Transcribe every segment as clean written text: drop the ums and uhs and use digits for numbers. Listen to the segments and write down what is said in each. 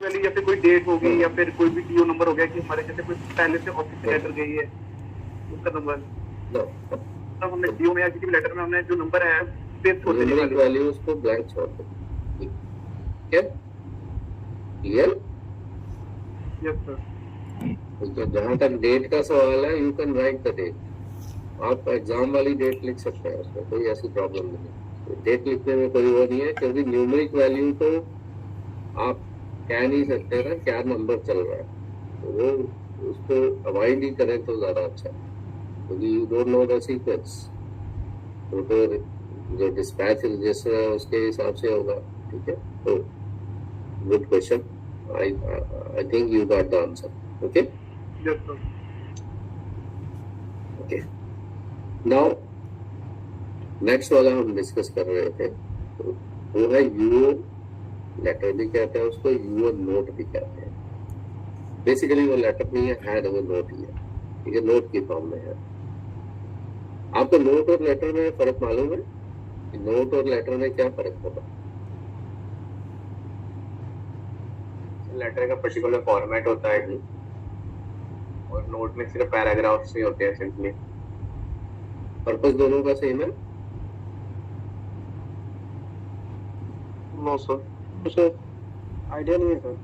या फिर कोई डेट होगी या फिर कोई भी डीओ नंबर हो गया कि हमारे जैसे कोई पहले से ऑफिस से लेटर गई है उसका नंबर, तब हमने डीओ में या किसी भी लेटर में हमने जो नंबर है पेस्ट छोड़ देने वाले वैल्यूज को ब्लैंक छोड़ दो। ठीक है, क्लियर? Yes sir. तो जहां तक डेट का सवाल है, you can write the date. आप एग्जाम वाली डेट लिख सकते हैं, उसमें कोई ऐसी प्रॉब्लम नहीं है। डेट लिखने में कोई वो नहीं है, क्योंकि न्यूमेरिक वैल्यू तो आप कह नहीं सकते ना क्या नंबर चल रहा है, तो वो उसको अवॉइड ही करें तो ज्यादा अच्छा है, क्योंकि you don't know the sequence. तो जो डिस्पैच रजिस्टर है उसके हिसाब से होगा। ठीक है, तो good question, I think you got the answer. Okay, yes sir. Okay, now next वाला हम डिस्कस कर रहे थे, तो वो है यूओ लेटर भी कहते हैं उसको, यूओ नोट भी कहते हैं। बेसिकली वो लेटर नहीं है वो नोट ही है। ठीक है, नोट की फॉर्म में है। आपको नोट और लेटर में फर्क मालूम है कि नोट और लेटर में क्या फर्क होगा? लेटर का पर्टिकुलर फॉर्मेट होता है और नोट में सिर्फ पैराग्राफ्स ही होते हैं सिंपली। पर्पस दोनों का सेम है? नो सर, सर आइडिया नहीं है sir.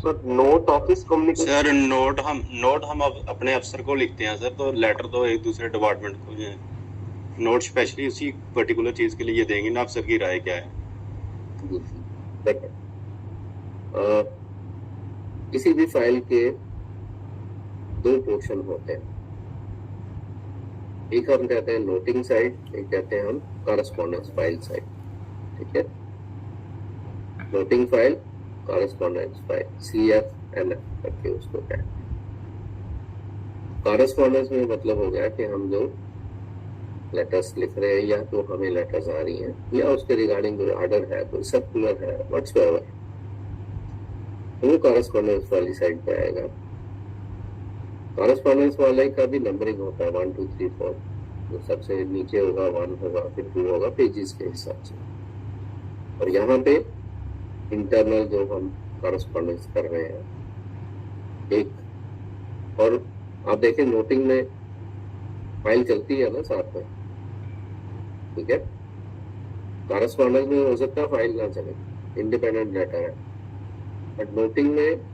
Sir note office communication. Sir note हम अपने अफसर को लिखते हैं सर, तो लेटर तो एक दूसरे डिपार्टमेंट को है। नोट स्पेशली उसी पर्टिकुलर चीज के लिए देंगे ना, अफसर की राय क्या है। देखिए, किसी भी फाइल के दो पोर्शन होते हैं, एक हम कहते हैं नोटिंग साइड, एक कहते हैं हम कॉरेस्पॉन्डेंस फाइल साइड। ठीक है, noting file, correspondence file, CFNF करके उसको कहते हैं। कॉरेस्पॉन्डेंस में मतलब हो गया कि हम जो लेटर्स लिख रहे हैं, या तो हमें लेटर्स आ रही हैं, या उसके रिगार्डिंग कोई ऑर्डर है, कोई सर्कुलर है, व्हाट्सएवर, वो कॉरेस्पॉन्डेंस वाली साइड पे आएगा। कॉरेस्पॉन्डेंस वाले का भी नंबरिंग होता है 1 2 3 4, तो सबसे नीचे होगा 1 होगा, फिर 2 होगा, पेजेस के हिसाब से। और यहाँ पे इंटरनल जो हम कॉरेस्पॉन्डेंस कर रहे हैं एक, और आप देखें नोटिंग में फाइल चलती है ना साथ में। ठीक है, कॉरेस्पॉन्डेंस में हो सकता है फाइल ना चले, इंडिपेंडेंट लेटर है, बट नोटिंग में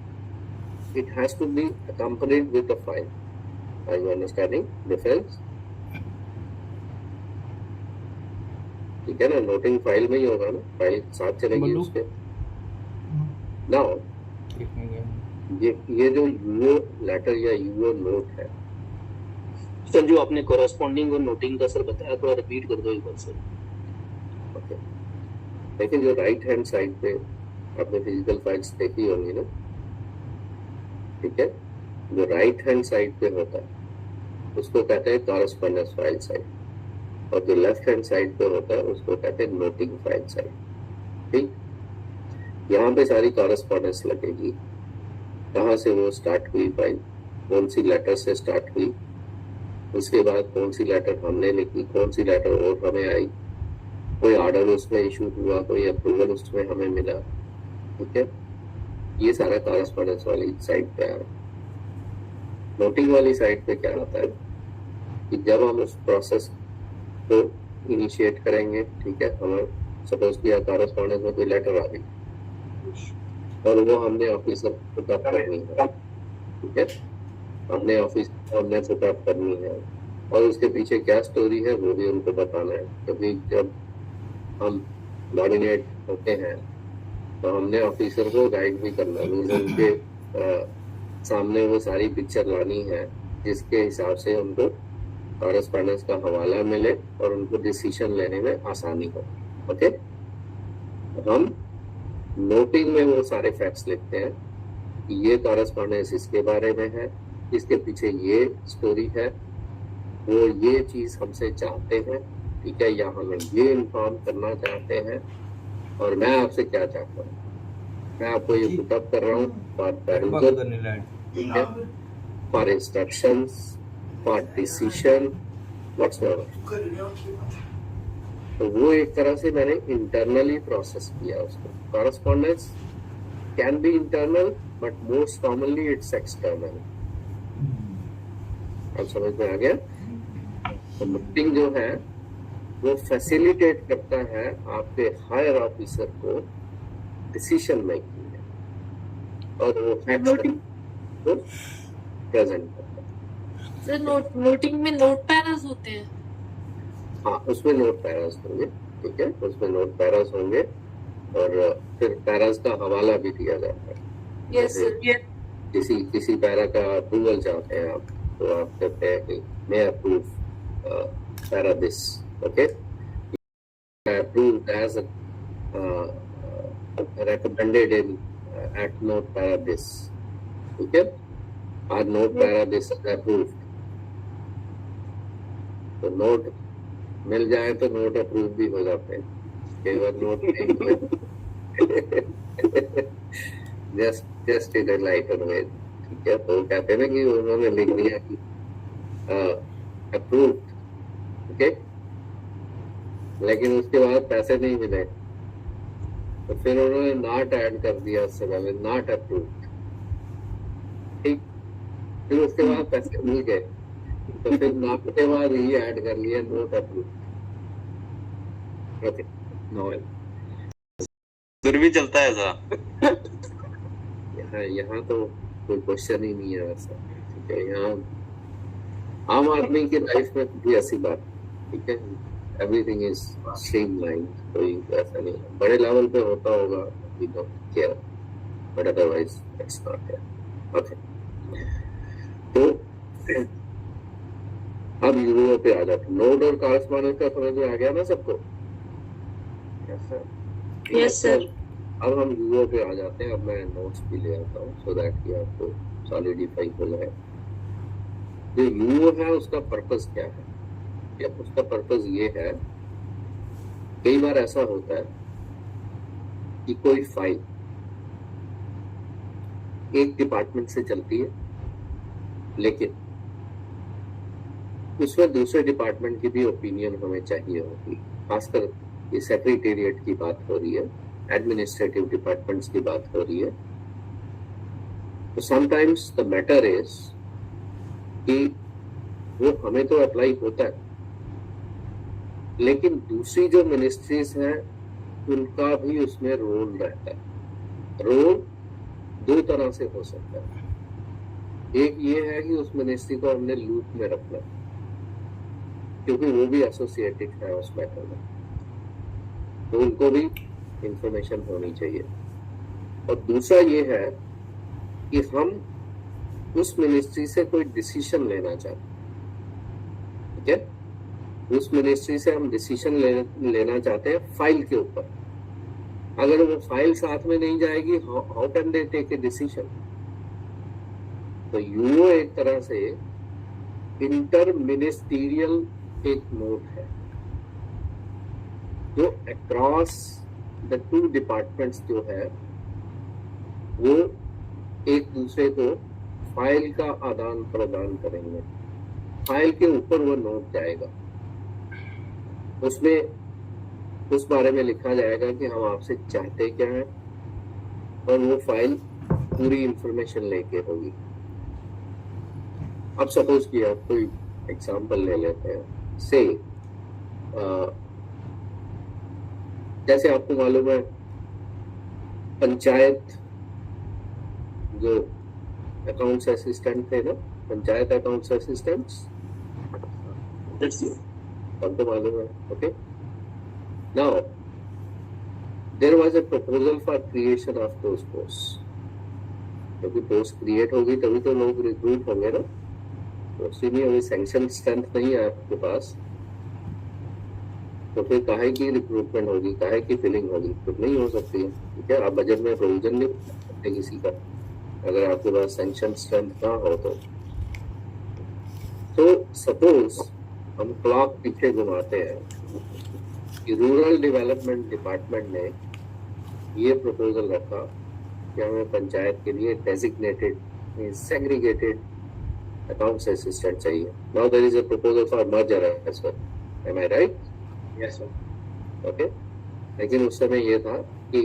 it has to be accompanied with a file. Are you understanding difference? ठीक है ना, नोटिंग फाइल में ही होगा ना, फाइल साथ चलेगी उसके। नाउ ये जो यूओ लेटर या यूओ नोट है सर, जो आपने कोरेस्पॉन्डिंग और नोटिंग का सर बताया, थोड़ा रिपीट कर दो एक बार सर। ओके, लेकिन जो राइट हैंड साइड पे आपने फिजिकल फाइल्स देखी होंगी ना, ठीक है, जो राइट हैंड साइड पे होता है उसको कहते हैं कॉरेस्पॉन्डेंस फाइल साइड, और जो लेफ्ट हैंड साइड पे होता है उसको कहते हैं नोटिंग फाइल साइड। ठीक, यहाँ पे सारी कॉरेस्पॉन्डेंस लगेगी, कहाँ से वो स्टार्ट हुई फाइल, कौन सी लेटर से स्टार्ट हुई, उसके बाद कौन सी लेटर हमने लिखी, कौन सी लेटर और हमें आई, कोई ऑर्डर उसमें इशू हुआ, कोई अप्रूवल उसमें हमें मिला। ठीक है, ये सारा कॉरेस्पॉन्डेंस वाली साइड पे आ रहा है। नोटिंग वाली साइड पे क्या होता है कि जब हम उस प्रोसेस को इनिशिएट करेंगे, ठीक है, हमें सपोज किया कॉरेस्पॉन्डेंस में कोई लेटर आ गई और वो हमने ऑफिसर को पुटअप करनी है। ठीक है, हमने पुटअप करनी है, और उसके पीछे क्या स्टोरी है वो भी उनको बताना है, क्योंकि जब हम नॉमिनेट होते हैं तो हमने ऑफिसर को गाइड भी करना है, उनके सामने वो सारी पिक्चर लानी है जिसके हिसाब से उनको कॉरेस्पॉन्डेंस का हवाला मिले और उनको डिसीजन लेने में आसानी हो। ओके, हम नोटिंग में वो सारे फैक्ट्स लिखते हैं कि ये कॉरेस्पॉन्डेंस इसके बारे में है, इसके पीछे ये स्टोरी है, वो ये चीज हमसे चाहते हैं, ठीक है, या हमें ये इन्फॉर्म करना चाहते हैं, और मैं आपसे क्या चाहता हूँ, मैं आपको ये पुटअप कर रहा हूँ फॉर पैरेंटल, ठीक है, for instructions, for decision, whatsoever. तो वो एक तरह से मैंने इंटरनली प्रोसेस किया उसको। Correspondence can be internal, but most commonly it's external. अब समझ में आ गया? तो नोटिंग जो है वो फैसिलिटेट करता है आपके हायर ऑफिसर को डिसीजन मेकिंग में, और वो फैक्ट को प्रेजेंट करता है। सर नोटिंग में नोट पैरास होते हैं? हाँ, उसमें नोट पैरास होंगे, ठीक है, उसमें नोट पैरास होंगे, और फिर पैरास का हवाला भी दिया जाता है। Yes sir. किसी पैरा का अप्रूवल चाहते हैं आप, तो आप कहते हैं कि मैं approve para this, okay, approved as recommended in at note para this, ठीक है, और note para this is approved। तो नोट मिल जाए तो नोट अप्रूव भी हो जाते हैं, कई बार नोट नहीं जस्ट इन लाइटर वे, ठीक है। तो कहते हैं ना कि उन्होंने लिख दिया कि अप्रूव्ड, ओके, लेकिन उसके बाद पैसे नहीं मिले, तो फिर उन्होंने नॉट ऐड कर दिया उससे पहले, नॉट अप्रूव्ड, ठीक, फिर उसके बाद पैसे मिल गए, तो फिर नॉट के बाद ही ऐड कर लिया नोट अप्रूव्ड, ओके। नोवेल फिर भी चलता है ऐसा। यहाँ तो कोई क्वेश्चन ही नहीं है ऐसा, ठीक है। यहाँ आम आदमी की लाइफ में भी ऐसी बात, ठीक है, एवरीथिंग इज स्ट्रीमलाइंड, कोई ऐसा नहीं है। बड़े लेवल पे होता होगा, we don't care, but otherwise it's not there, okay. तो अब यूरो पे आ जाते, नोड और कॉरेस्पॉन्डेंस का समझ में आ गया ना सबको? Yes sir. अब हम यूरो पे आ जाते हैं। अब मैं नोट्स भी ले आता हूँ सो दैट कि आपको सॉलिडिफाई हो जाए। जो यूरो है उसका पर्पस क्या है? या उसका पर्पस ये है, कई बार ऐसा होता है कि कोई फाइल एक डिपार्टमेंट से चलती है, लेकिन उसमें दूसरे डिपार्टमेंट की भी ओपिनियन हमें चाहिए होगी। खासकर ये सेक्रेटेरिएट की बात हो रही है, एडमिनिस्ट्रेटिव डिपार्टमेंट्स की बात हो रही है। तो समटाइम्स द मैटर इज कि वो हमें तो अप्लाई होता है, लेकिन दूसरी जो मिनिस्ट्रीज हैं उनका भी उसमें रोल रहता है। रोल दो तरह से हो सकता है। एक ये है कि उस मिनिस्ट्री को हमने लूप में रखना, क्योंकि वो भी एसोसिएटेड है उस मैटर में, तो उनको भी इंफॉर्मेशन होनी चाहिए। और दूसरा ये है कि हम उस मिनिस्ट्री से कोई डिसीजन लेना चाहते हैं, ठीक है, उस मिनिस्ट्री से हम डिसीजन लेना चाहते हैं फाइल के ऊपर। अगर वो फाइल साथ में नहीं जाएगी, how can they take a decision? तो यूओ एक तरह से इंटर मिनिस्टीरियल एक नोट है जो अक्रॉस द टू डिपार्टमेंट्स जो है वो एक दूसरे को फाइल का आदान प्रदान करेंगे। फाइल के ऊपर वो नोट जाएगा, उसमें उस बारे में लिखा जाएगा कि हम आपसे चाहते क्या हैं, और वो फाइल पूरी इंफॉर्मेशन लेके होगी। अब सपोज कि आप कोई एग्जांपल ले लेते हैं, से जैसे आपको मालूम है पंचायत जो अकाउंट्स असिस्टेंट थे ना, पंचायत अकाउंट्स असिस्टेंट्स, सबको मालूम है, okay. Now there was a proposal for creation of those post, क्योंकि पोस्ट क्रिएट होगी तभी तो लोग रिक्रूट होंगे ना। तो सीनियर अभी सैंक्शन स्ट्रेंथ नहीं है आपके पास, तो फिर काहे की रिक्रूटमेंट होगी, काहे की फिलिंग होगी? तो नहीं हो सकती है, ठीक है। आप बजट में प्रोविजन नहीं कर सकते किसी का, अगर आपके पास सैंक्शन स्ट्रेंथ ना हो तो सपोज हम क्लॉक पीछे घुमाते हैं कि रूरल डेवलपमेंट डिपार्टमेंट ने ये प्रपोजल रखा कि हमें पंचायत के लिए डेजिग्नेटेड सेग्रीगेटेड अकाउंट्स असिस्टेंट चाहिए। Now there is a proposal for merger as well, am I right? Yes sir. Okay. लेकिन उस समय ये था कि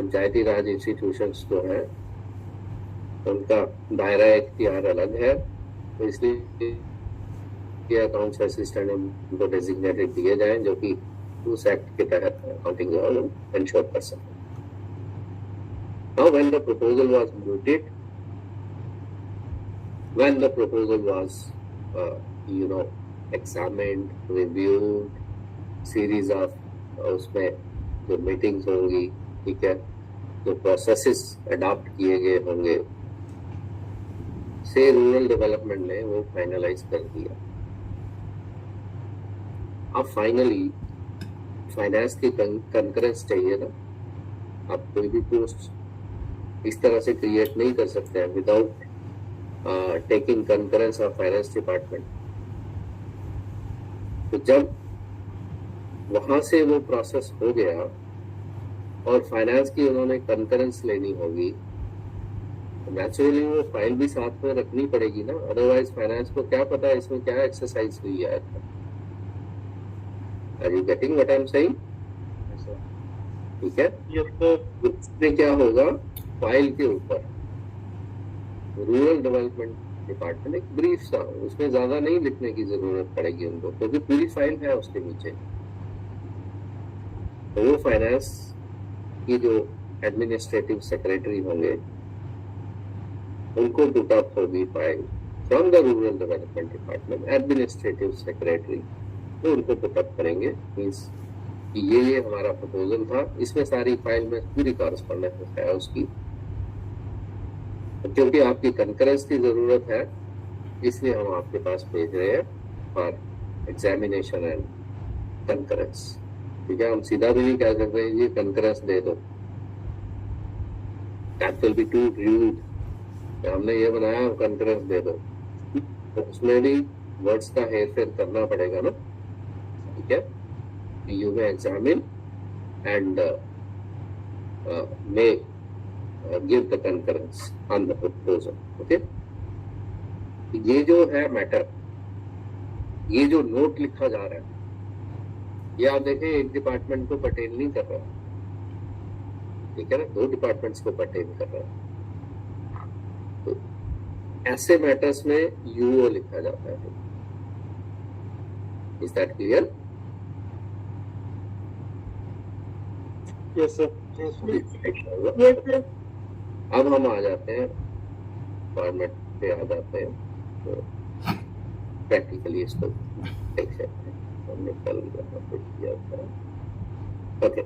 पंचायती राज इंस्टीट्यूशंस जो है उनका दायरा इख्तियार अलग है, तो इसलिए अकाउंट्स असिस्टेंट उनको डेजिग्नेटेड दिए जाएं जो कि उस एक्ट के तहत अकाउंटिंग इंश्योर कर सकें। Now when the proposal was mooted, when the proposal was examined, reviewed, series of उसमें जो मीटिंग्स होंगी, ठीक है, जो प्रोसेसेस अडॉप्ट किए गए होंगे, से रूरल डेवलपमेंट ने वो फाइनलाइज कर दिया। अब फाइनली फाइनेंस की कंकरेंस चाहिए ना, आप कोई भी पोस्ट इस तरह से क्रिएट नहीं कर सकते हैं without taking concurrence of finance department. तो जब वहां से वो प्रोसेस हो गया और फाइनेंस की उन्होंने कंकरेंस लेनी होगी, तो नेचुरली वो फाइल भी साथ में रखनी पड़ेगी ना, अदरवाइज फाइनेंस को क्या पता इसमें क्या एक्सरसाइज हुई है। Are you getting what I am saying? ठीक है, इसमें क्या होगा, फाइल के ऊपर रूरल डेवलपमेंट डिपार्टमेंट एक ब्रीफ सा, उसमें ज्यादा नहीं लिखने की जरूरत पड़ेगी उनको, क्योंकि पूरी फाइल है उसके नीचे। तो वो फाइनेंस की जो एडमिनिस्ट्रेटिव सेक्रेटरी होंगे उनको पुट अप होगी file from the rural development department, administrative secretary तो उनको पुट अप करेंगे, मींस कि ये हमारा प्रपोजल था, इसमें सारी फाइल में पूरी कॉरेस्पॉन्डेंस है उसकी। तो क्योंकि आपकी कंकरेंस की जरूरत है, इसलिए हम आपके पास भेज रहे हैं फॉर एग्जामिनेशन एंड कंकरेंस। ठीक है, हम सीधा भी नहीं कह सकते ये कंकरेंस दे दो, that will be too rude. हमने ये बनाया, कंकरेंस दे दो, तो उसमें भी वर्ड्स का हेर फेर करना पड़ेगा ना। ठीक है, you may examine and may give the concurrence on the proposal. Okay, ये जो है मैटर, ये जो नोट लिखा जा रहा है, ये आप देखें एक डिपार्टमेंट को पर्टेन नहीं कर रहा, ठीक है ना, दो डिपार्टमेंट्स को पर्टेन कर रहा है। तो ऐसे मैटर्स में यूओ लिखा जाता है। Is that clear? Yes sir. Yes sir. अब हम आ जाते हैं फॉर्मेट पे, आ जाते हैं तो प्रैक्टिकली इसको देख सकते हैं। हमने कल किया था। ओके,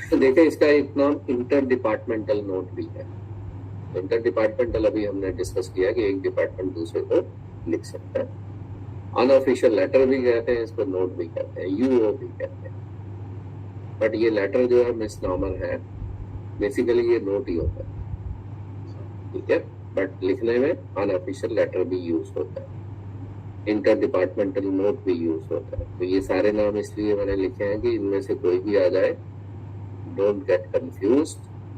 तो देखें इसका एक नाम इंटर डिपार्टमेंटल नोट भी है। इंटर डिपार्टमेंटल अभी हमने डिस्कस किया कि एक डिपार्टमेंट दूसरे को लिख सकता है। अनऑफिशियल लेटर भी कहते हैं इसको, नोट भी कहते हैं, यूओ भी कहते हैं। बट ये लेटर जो है मिसनॉमर है, बेसिकली ये नोट ही होता है। ठीक है, बट लिखने में अनऑफिशियल लेटर भी यूज होता है, इंटर डिपार्टमेंटल नोट भी यूज होता है। तो ये सारे नाम इसलिए मैंने लिखे हैं कि इनमें से कोई भी आ जाए, don't get confused,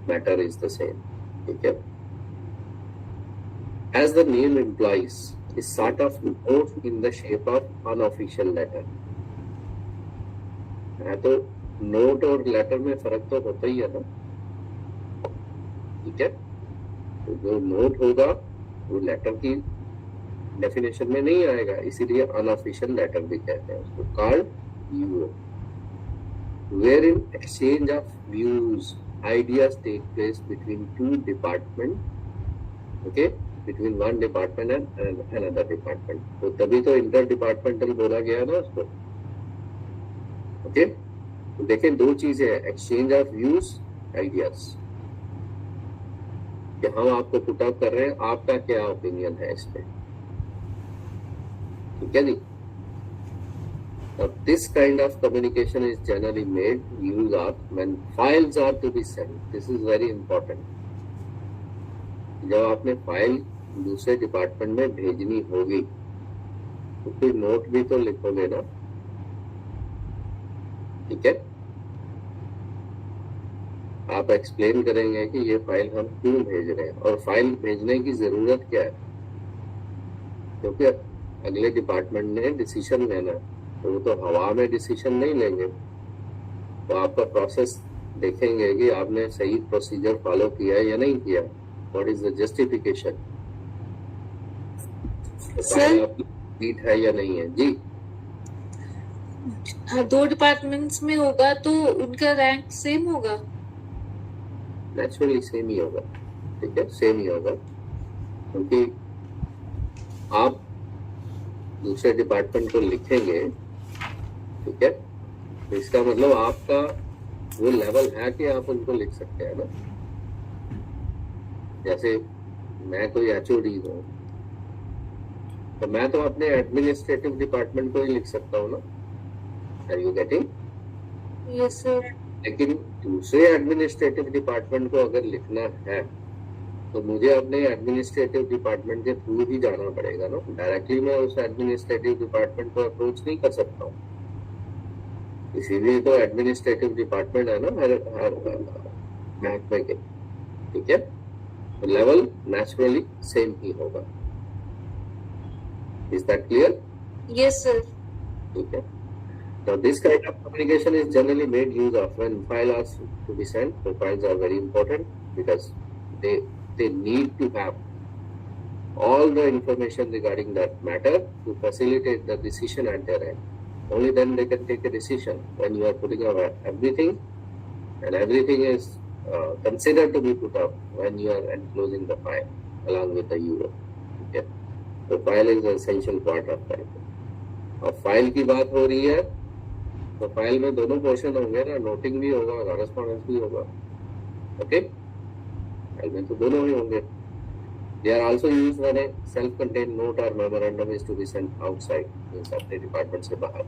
matter is the same. ठीक है, as the name implies is sort of note in the shape of unofficial letter. तो नोट और लेटर में फर्क तो होता ही है ना। ठीक है, तो जो नोट होगा वो लेटर की डेफिनेशन में नहीं आएगा, इसीलिए अनऑफिशियल लेटर भी कहते हैं उसको, called UO, where in exchange of views ideas take place between two department, okay, between one department and another department. तो तभी तो इंटर डिपार्टमेंटल बोला गया ना उसको। ओके, तो देखें दो चीजें हैं, एक्सचेंज ऑफ व्यूज, आइडियाज। हम आपको पुट अप कर रहे हैं, आपका क्या ओपिनियन है इस पे। ठीक है जी। This kind of communication is generally made use of when files are to be sent. This is very important. जब आपने फाइल दूसरे डिपार्टमेंट में भेजनी होगी तो फिर नोट भी तो लिखोगे ना। ठीक है, आप एक्सप्लेन करेंगे कि ये फाइल हम क्यों भेज रहे हैं और फाइल भेजने की जरूरत क्या है, क्योंकि अगले डिपार्टमेंट ने डिसीजन लेना है, तो वो तो हवा में डिसीजन नहीं लेंगे। तो आपका प्रोसेस देखेंगे कि आपने सही प्रोसीजर फॉलो किया है या नहीं किया, what is the justification, file आपकी कंप्लीट है या नहीं है। जी दो डिपार्टमेंट्स में होगा तो उनका रैंक सेम होगा? नेचुरली सेम ही होगा, ठीक है, सेम ही होगा, क्योंकि आप दूसरे डिपार्टमेंट को लिखेंगे, ठीक है, तो इसका मतलब आपका वो लेवल है कि आप उनको लिख सकते हैं ना। जैसे मैं कोई HOD हूँ तो मैं तो अपने एडमिनिस्ट्रेटिव डिपार्टमेंट को ही लिख सकता हूँ ना, are you getting? Yes sir. लेकिन दूसरे एडमिनिस्ट्रेटिव डिपार्टमेंट को अगर लिखना है तो मुझे अपने एडमिनिस्ट्रेटिव डिपार्टमेंट के थ्रू ही जाना पड़ेगा ना, डायरेक्टली मैं उस एडमिनिस्ट्रेटिव डिपार्टमेंट को अप्रोच नहीं कर सकता हूँ, इसीलिए तो एडमिनिस्ट्रेटिव डिपार्टमेंट है ना हर महकमे के, ठीक है, तो लेवल नेचुरली सेम ही होगा। Is that clear? Yes sir. ठीक है। Now this kind of communication is generally made use of when file are to be sent. So files are very important because they need to have all the information regarding that matter to facilitate the decision at their end. Only then they can take a decision. When you are putting up everything, and everything is considered to be put up when you are enclosing the file along with the UO. Okay. So file is an essential part of that. अब file की बात हो रही है तो file में दोनों portion होंगे ना, नोटिंग भी होगा, कॉरेस्पॉन्डेंस भी होगा, ओके, फाइल में तो दोनों ही होंगे। They are also used when a self-contained note or memorandum is to be sent outside, means अपने डिपार्टमेंट से बाहर।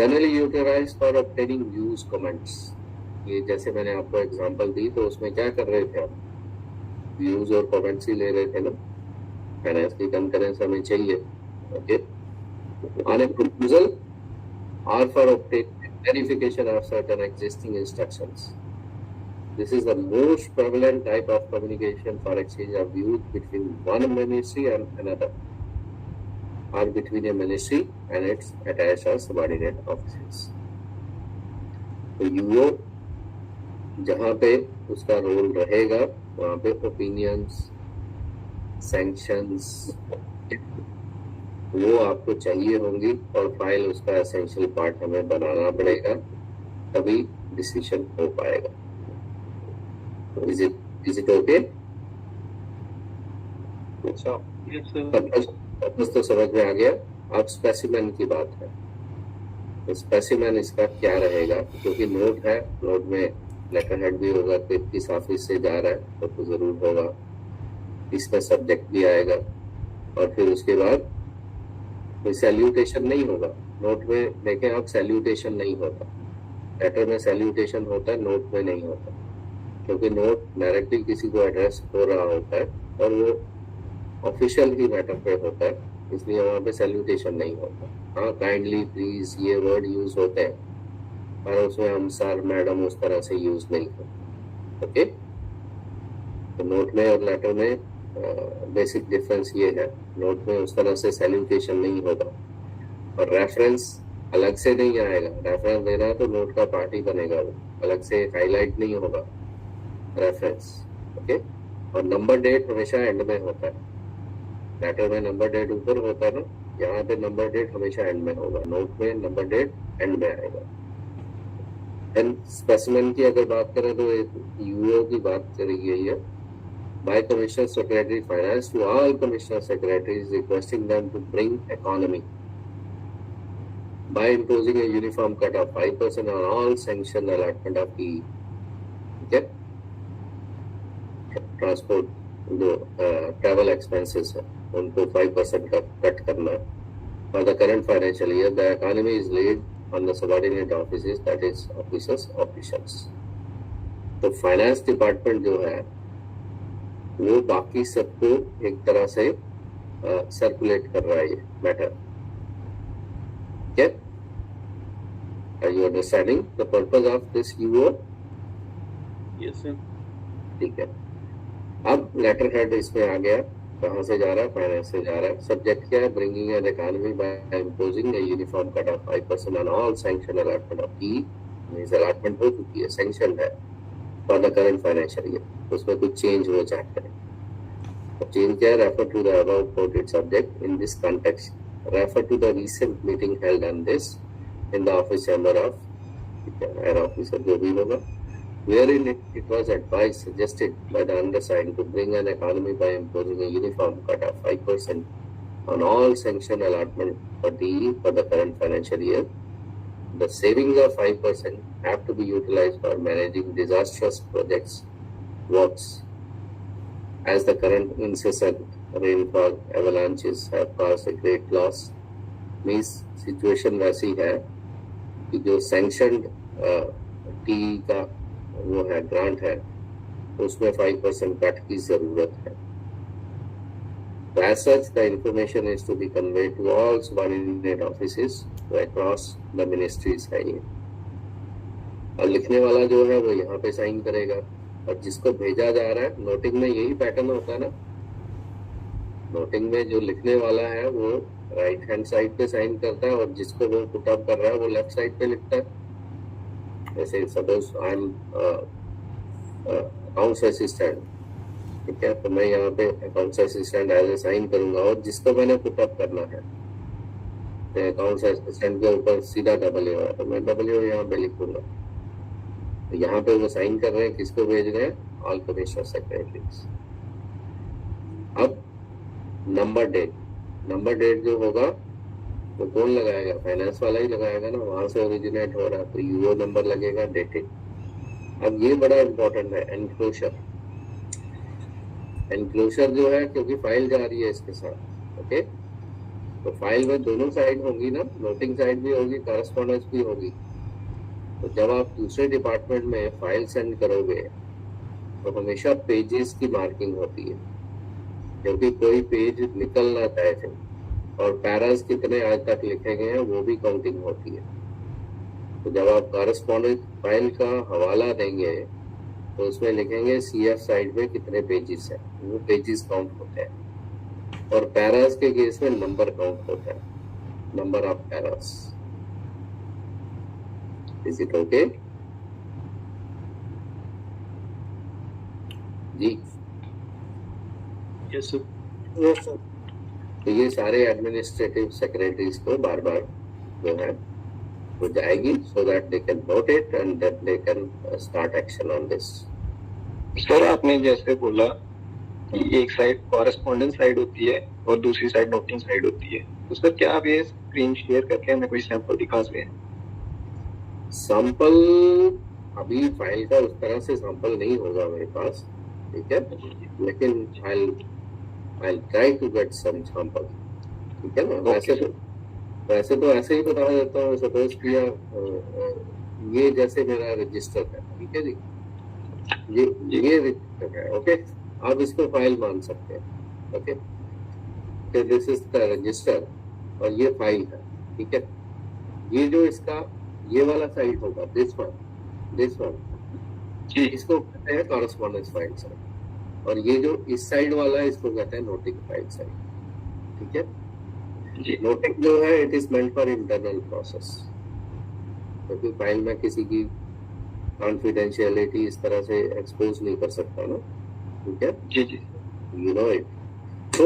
Generally utilized for obtaining views, comments। ये जैसे मैंने आपको एग्जांपल दी तो उसमें क्या कर रहे थे आप, व्यूज और कमेंट्स ही ले रहे थे ना, फाइनेंस की कंकरेंस हमें चाहिए, okay, on a proposal or for obtaining verification of certain existing instructions. This is the most prevalent type of communication for exchange of views between one ministry and another, or between a ministry and its attached or subordinate offices. तो UO जहाँ पे उसका role रहेगा वहाँ पे opinions, sanctions वो आपको चाहिए होंगी और फाइल उसका एसेंशियल पार्ट हमें बनाना पड़ेगा, तभी डिसीजन हो पाएगा। Is it okay? अच्छा, पर्पस तो समझ में आ गया। अब स्पेसिमेन की बात है, तो स्पेसिमेन इसका क्या रहेगा, क्योंकि नोट है, नोट में लेटर हेड भी होगा, तो किस ऑफिस से जा रहा है तो जरूर होगा, इसमें सब्जेक्ट भी आएगा, और फिर उसके बाद कोई सैल्यूटेशन नहीं होगा। नोट में देखें आप, सैल्यूटेशन नहीं होता, लेटर में सैल्यूटेशन होता है, नोट में नहीं होता, क्योंकि नोट डायरेक्टली किसी को एड्रेस हो रहा होता है और वो ऑफिशियल ही मैटर पे होता है, इसलिए वहाँ पे सैल्यूटेशन नहीं होता। हाँ, काइंडली, प्लीज, ये वर्ड यूज होते हैं, पर उसमें हम सर, मैडम उस तरह से यूज नहीं करते, ओके। तो नोट में और लेटर में बेसिक डिफरेंस ये है, नोट में उस तरह से सैल्यूटेशन नहीं होगा और रेफरेंस अलग से नहीं आएगा। रेफरेंस देना है तो नोट का पार्ट ही बनेगा, वो अलग से हाईलाइट नहीं होगा रेफरेंस, ओके। और नंबर डेट हमेशा एंड में होता है, लेटर में नंबर डेट ऊपर होता है ना, यहाँ पे नंबर डेट हमेशा एंड में होगा, नोट में नंबर डेट एंड में आएगा। एंड स्पेसिमेन की अगर बात करें तो UO की बात करी गई है, by Commissioner Secretary Finance to all Commissioner Secretaries requesting them to bring economy by imposing a uniform cut of 5% on all sanctioned allotment of the okay, transport जो travel expenses है उनको 5% का कट करना। For the current financial year, the economy is laid on the subordinate offices, that is officials. तो finance department जो है वो बाकी सबको एक तरह से सर्कुलेट कर रहा है ये मैटर, क्या? Are you understanding the purpose of this UO? Yes sir. ठीक है। अब लेटर हेड इसमें आ गया, कहाँ से जा रहा है, फाइनेंस से जा रहा है। सब्जेक्ट क्या है, bringing an economy bye imposing a uniform cut off 5% on all sanction allotment of E means allotment हो चुकी है, सैंक्शन है for the current financial year, उसमें कुछ चेंज हो चाहते हैं तो चेंज क्या है, refer to the above quoted subject in this context, refer to the recent meeting held on this in the office chamber of head officer जो भी होगा, wherein it was advised suggested by the undersigned to bring an economy by imposing a uniform cut of 5% on all sanctioned allotment for DE for the current financial year. The savings of 5% have to be utilized for managing disastrous projects works, as the current incessant rainfall avalanches have caused a great loss. Means situation वैसी है कि जो sanctioned DE का वो है grant है उसमें 5% cut की जरूरत है. As such, the information is to be conveyed to all subordinate offices across the ministries है ये. और लिखने वाला जो है वो यहाँ पे साइन करेगा और जिसको भेजा जा रहा है, नोटिंग में यही पैटर्न होता है ना, नोटिंग में जो लिखने वाला है वो राइट हैंड साइड पे साइन करता है और जिसको वो पुट अप कर रहा है वो लेफ्ट साइड पे लिखता है. जैसे suppose I am accounts assistant, ठीक है, तो मैं यहाँ पे accounts assistant as a sign करूंगा और जिसको मैंने पुट अप करना है तो अकाउंट्स असिस्टेंट के ऊपर सीधा डब्ल्यू है तो मैं डब्ल्यू यहाँ पे लिखूंगा. तो यहाँ पे वो साइन कर रहे हैं, किसको भेज रहे हैं, ऑल कमिश्नर सेक्रेटरीज. अब नंबर डेट जो होगा वो कौन लगाएगा, फाइनेंस वाला ही लगाएगा ना, वहां से ओरिजिनेट हो रहा है तो यूओ नंबर लगेगा, डेटेड. अब ये बड़ा इंपॉर्टेंट है, एनक्लोजर जो है, क्योंकि फाइल जा रही है इसके साथ. ओके, तो फाइल में दोनों साइड होंगी ना, नोटिंग साइड भी होगी, कॉरेस्पॉन्डेंस भी होगी. तो जब आप दूसरे डिपार्टमेंट में फाइल सेंड करोगे तो हमेशा पेजेस की मार्किंग होती है, क्योंकि कोई पेज निकल ना जाए फिर, और पैरास कितने आज तक लिखे गए हैं वो भी काउंटिंग होती है. तो जब आप कॉरेस्पॉन्डेंट फाइल का हवाला देंगे तो उसमें लिखेंगे सीएफ साइड में कितने पेजेस हैं, वो पेजेस काउंट होते हैं. और पैरास के केस में नंबर काउंट होता है, number of paras. Is it okay ji? Yes sir. Yes, sir. तो ये सारे एडमिनिस्ट्रेटिव सेक्रेटरीज को बार बार जो है वो जाएगी, so that they can note it and that they can start action on this. Sir आपने जैसे बोला कि एक साइड कॉरेस्पॉन्डेंस साइड होती है और दूसरी साइड नोटिंग साइड होती है, तो सर क्या आप ये स्क्रीन शेयर करके हमें कोई सैंपल दिखा सकते हैं? सैंपल अभी फाइल का उस तरह से सैंपल नहीं होगा मेरे पास, ठीक है, लेकिन I'll try to get some sample, ठीक है ना. वैसे तो ऐसे ही बता देता हूँ. सपोज किया ये जैसे मेरा रजिस्टर है, ठीक है जी, ये रजिस्टर है. ओके, आप इसको फाइल मान सकते हैं. Okay, this is the register और ये फाइल है, ठीक है. ये जो इसका ये वाला साइड होगा, दिस वन इसको कहते हैं कॉरेस्पॉन्डेंस फाइल साइड, और ये जो इस साइड वाला है इसको कहते हैं नोटिंग फाइल साइड. ठीक है जी. नोटिंग जो है it is meant for internal process, क्योंकि फाइल में किसी की कॉन्फिडेंशियलिटी इस तरह से एक्सपोज नहीं कर सकता ना. ठीक है जी जी, यू नो इट. तो